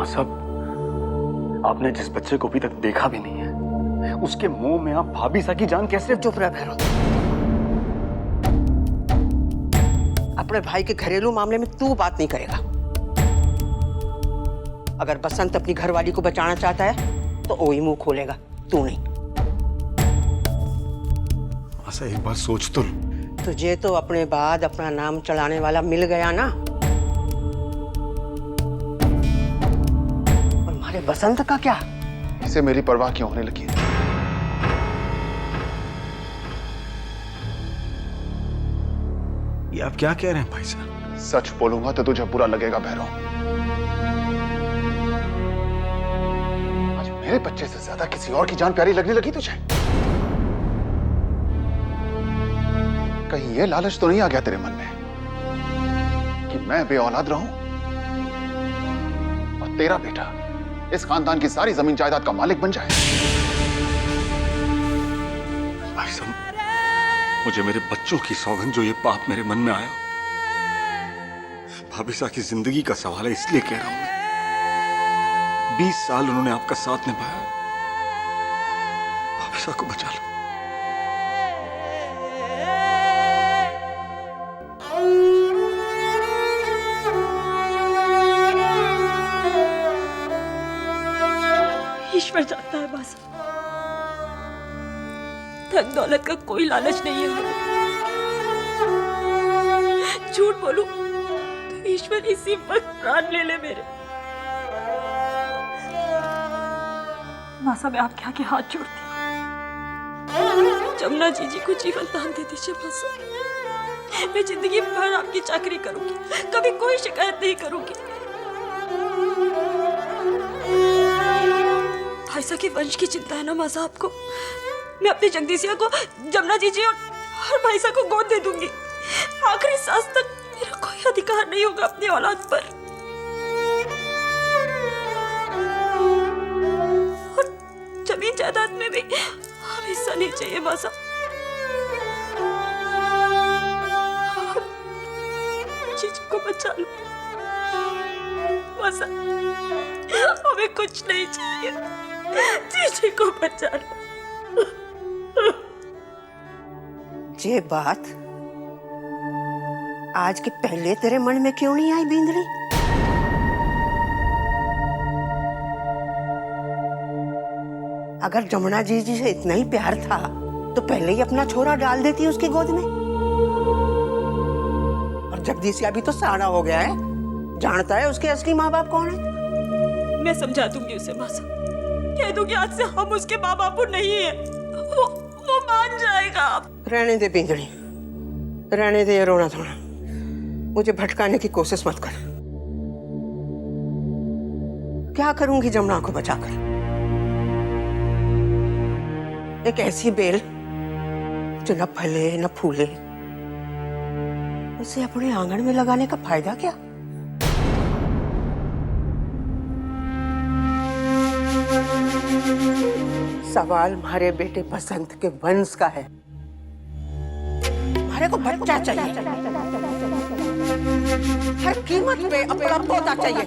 माँ साहब, आपने जिस बच्चे को अभी तक देखा भी नहीं है, उसके मुंह में आप भाभी सा की जान कैसे? चुप रह भैरव। अपने भाई के घरेलू मामले में तू बात नहीं करेगा। अगर बसंत अपनी घरवाली को बचाना चाहता है तो वही मुंह खोलेगा, तू नहीं। ऐसा एक बार सोच तो लो। तुझे तो अपने बाद अपना नाम चढ़ाने वाला मिल गया ना। और हमारे बसंत का क्या? इसे मेरी परवाह क्यों होने लगी है? ये आप क्या कह रहे हैं भाई साहब? सच बोलूंगा तो तुझे बुरा लगेगा भैरव। आज मेरे बच्चे से ज्यादा किसी और की जान प्यारी लगने लगी तुझे? कहीं ये लालच तो नहीं आ गया तेरे मन में कि मैं बेऔलाद रहूं और तेरा बेटा इस खानदान की सारी जमीन जायदाद का मालिक बन जाए? भाई साहब, मुझे मेरे बच्चों की सौगंध जो ये पाप मेरे मन में आया, भाभी साहब की जिंदगी का सवाल है, इसलिए कह रहा हूं मैं। 20 साल उन्होंने आपका साथ निभाया, भाभी साहब को बचा लो। ईश्वर जानता है बस, धन दौलत का कोई लालच नहीं है हमें। झूठ बोलूं तो ईश्वर इसी वक्त प्राण ले ले मेरे। मासा, मैं आपके आगे हाथ जोड़ती हूँ, जमुना जी को जीवन दान दे दीजिए मासा। मैं जिंदगी भर आपकी चाकरी करूंगी, कभी कोई शिकायत नहीं करूंगी। भाईसा के वंश की चिंता है ना मासा आपको? मैं अपनी जगदीशिया को जमुना जी और भाईसा को गोद दे दूंगी। आखिरी सांस तक मेरा कोई अधिकार नहीं होगा अपनी औलाद पर। और जमीन जायदाद में भी हमें हिस्सा नहीं चाहिए मासा। जीजी को बचा लो मासा, हमें कुछ नहीं चाहिए। जीजी को बचा लो। ये बात आज के पहले तेरे मन में क्यों नहीं आई बिंदरी? अगर जमुना जी से इतना ही प्यार था तो पहले ही अपना छोरा डाल देती उसकी गोद में। और जगदीशिया भी तो सारा हो गया है, जानता है उसके असली माँ बाप कौन है। मैं समझा दूंगी उसे मासा, कह दूंगी आज से हम उसके माँ बाप नहीं है। वो मान जाएगा। रहने दे बिंदरी, रहने दे, रोना धोना। मुझे भटकाने की कोशिश मत कर। क्या करूंगी जमुना को बचाकर? एक ऐसी बेल जो न फले न फूले, उसे अपने आंगन में लगाने का फायदा क्या? सवाल हमारे बेटे बसंत के वंश का है। हमारे को बच्चा चाहिए, हर कीमत पे अपना पोता चाहिए।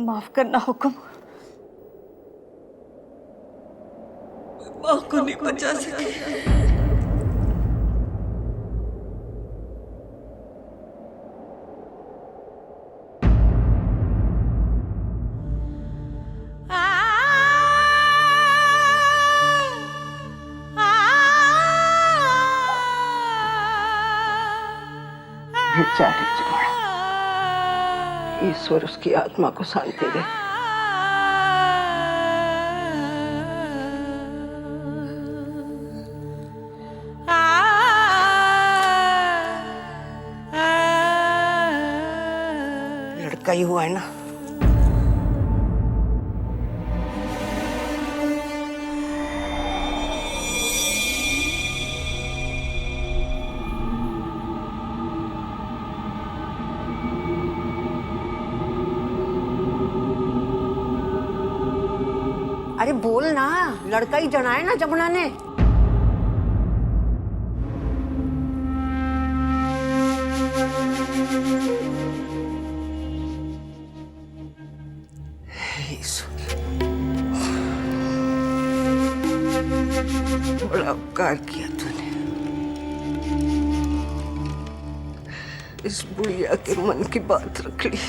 माफ करना हुक्म, माँ को नहीं बचा सके। बेचारी जमुना, ईश्वर उसकी आत्मा को शांति दे। लड़का ही हुआ है ना, अरे बोल ना, लड़का ही जनाए ना जमुना ने। हे ईश्वर, बड़ा उपकार किया तूने। इस बुढ़िया के मन की बात रख ली।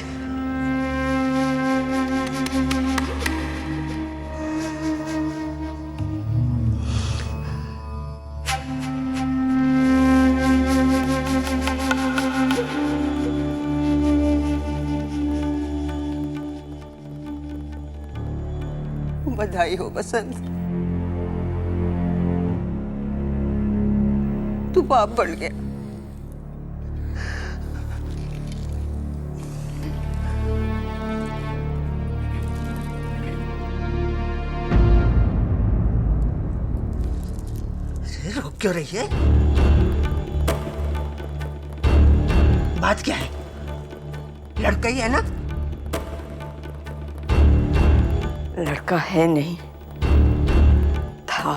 बधाई हो बसंत, तू बाप बढ़ गया। अरे रोक क्यों रही है? बात क्या है? लड़का ही है ना? लड़का है नहीं, था।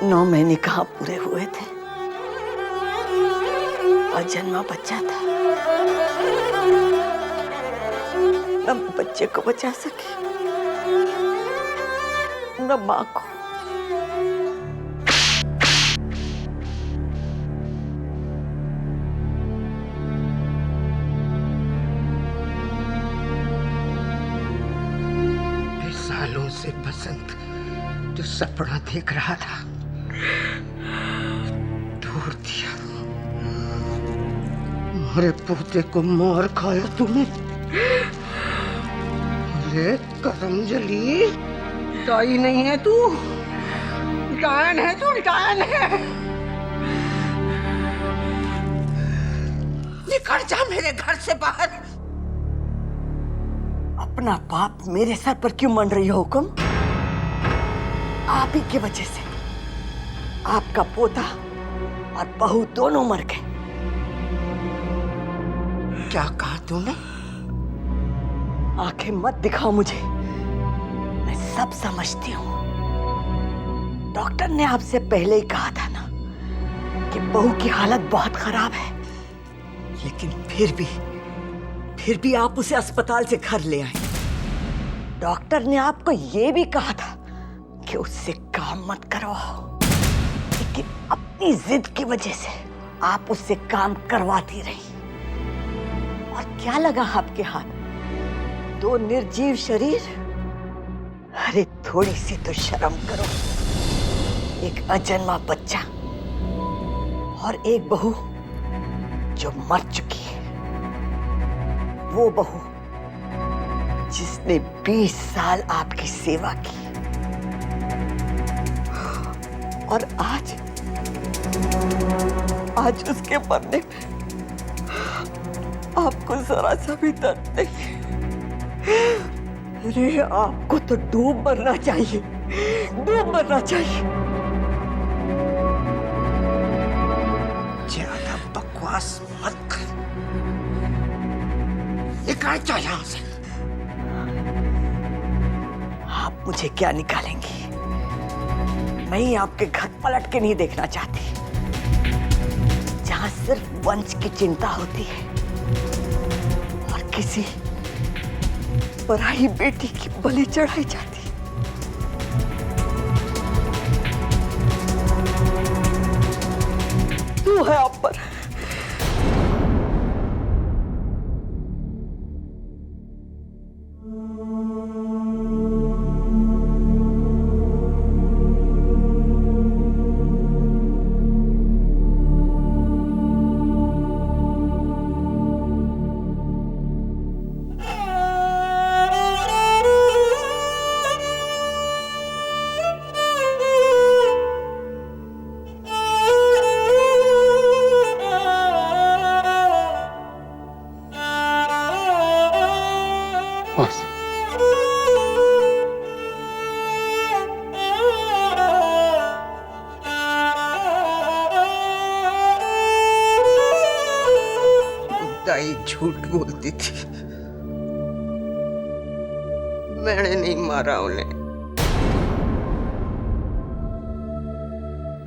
नौ महीने कहाँ पूरे हुए थे, अजन्मा बच्चा था। न बच्चे को बचा सके, न माँ को। सालों से बसंत जो सपना देख रहा था, तोड़ दिया। हमारे पोते को मार खाया तूने। अरे करमजली, दाई नहीं है तू, डायन है तू, डायन है। निकल जा मेरे घर से बाहर। अपना पाप मेरे सर पर क्यों मन रही हो हुक्म? आप ही की वजह से आपका पोता और बहू दोनों मर गए। क्या कहा तूने? आंखें मत दिखाओ मुझे, मैं सब समझती हूँ। डॉक्टर ने आपसे पहले ही कहा था ना कि बहू की हालत बहुत खराब है, लेकिन फिर भी आप उसे अस्पताल से घर ले आए। डॉक्टर ने आपको यह भी कहा था कि उससे काम मत करवाओ, लेकिन अपनी जिद की वजह से आप उससे काम करवाती रही। और क्या लगा आपके हाथ? दो निर्जीव शरीर। अरे थोड़ी सी तो शर्म करो। एक अजन्मा बच्चा और एक बहू जो मर चुकी है। वो बहू जिसने 20 साल आपकी सेवा की, और आज उसके मरने में आपको जरा सा भी दर्द नहीं। अरे आपको तो डूब मरना चाहिए, डूब मरना चाहिए। ज्यादा बकवास मत कर, निकाल जा यहाँ से। आप मुझे क्या निकालेंगी? मैं ही आपके घर पलट के नहीं देखना चाहती, जहां सिर्फ वंश की चिंता होती है और किसी पराई बेटी की बलि चढ़ाई जाती। तू है आप पर। दाई झूठ बोलती थी। मैंने नहीं मारा उन्हें।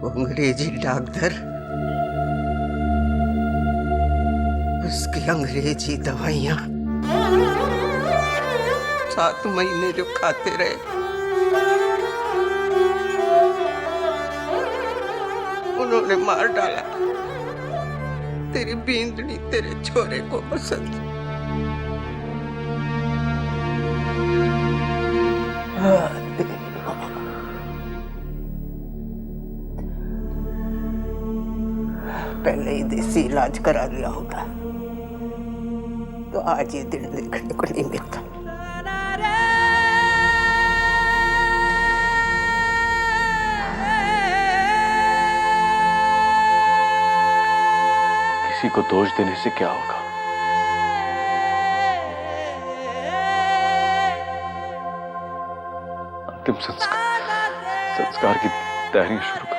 वो अंग्रेजी डॉक्टर उसकी अंग्रेजी दवाइयां 7 महीने जो खाते रहे, उन्होंने मार डाला। तेरी बींदड़ी तेरे छोरे को पसंद। पहले ही देसी इलाज करा लिया होता तो आज ये दिन देखने को नहीं मिलता। किसी को दोष देने से क्या होगा? अंतिम संस्कार की तैयारी शुरू कर।